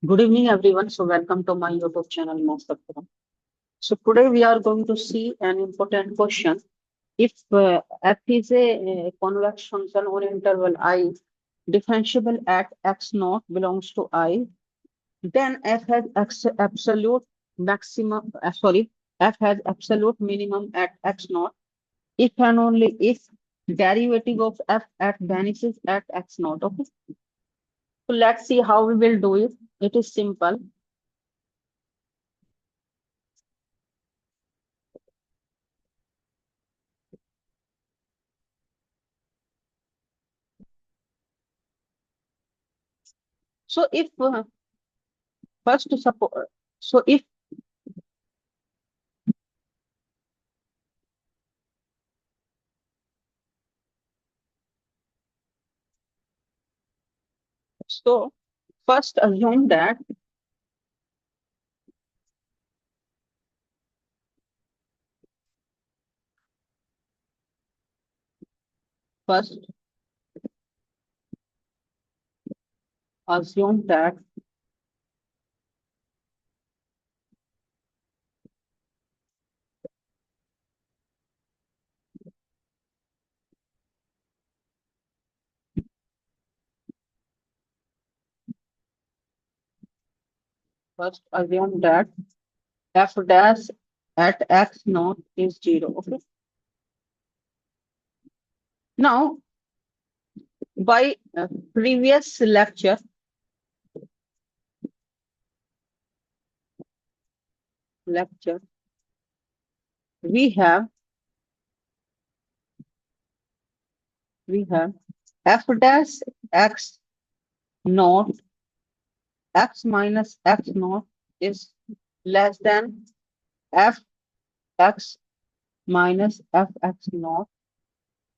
Good evening, everyone. So, welcome to my YouTube channel, Mostakram. So, today we are going to see an important question. If f is a convex function on interval I, differentiable at x naught belongs to I, then f has absolute maximum. F has absolute minimum at x naught. If and only if derivative of f at vanishes at x naught. Okay. So, let's see how we will do it. It is simple. So, if first suppose so if so first assume that first assume that first assume that f dash at x naught is zero. Okay. Now by previous lecture we have f dash x naught x minus x naught is less than f x minus f x naught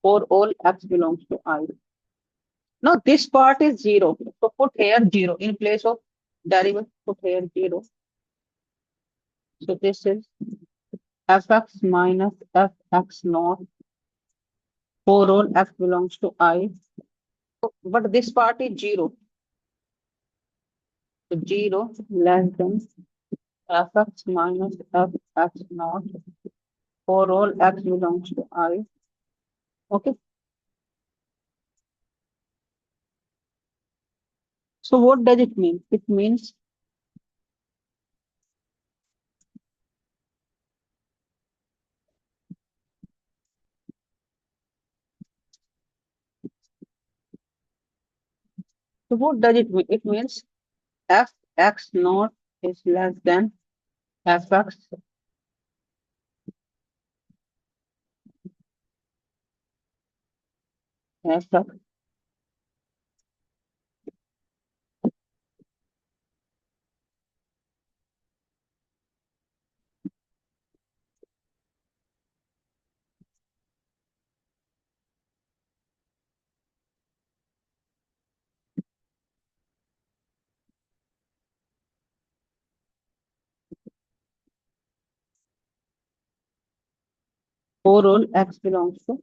for all x belongs to I. Now this part is zero. So put here zero in place of derivative. Put here zero. So this is fx minus fx naught for all x belongs to I. So, but this part is zero. So zero less than fx minus fx naught for all x belongs to I. Okay. So what does it mean? It means so what does it mean? It means fx naught is less than fx fx for all x belongs to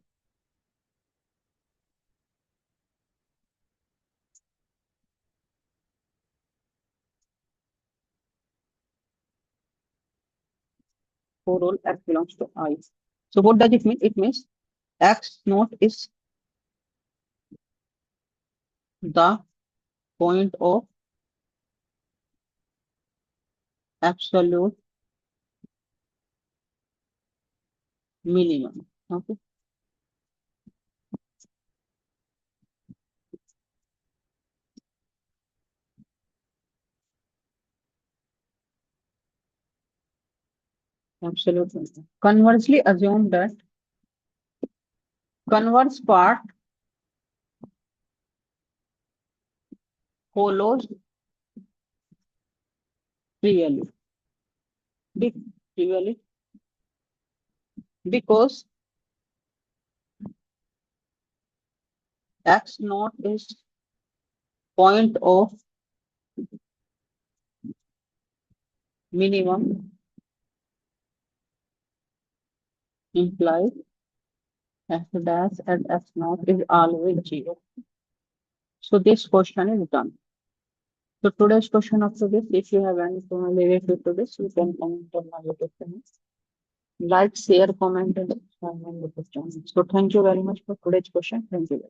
for all x belongs to I. So what does it mean? It means x naught is the point of absolute minimum. Okay, absolute minimum. Conversely, assume that converse part follows trivially. Trivially because x naught is point of minimum implies f dash at x naught is always zero. So this question is done. So today's question of this, if you have any comment related to this, you can comment on my YouTube channel. Like, share, comment, and expand on the question. So thank you very much for today's question. Thank you.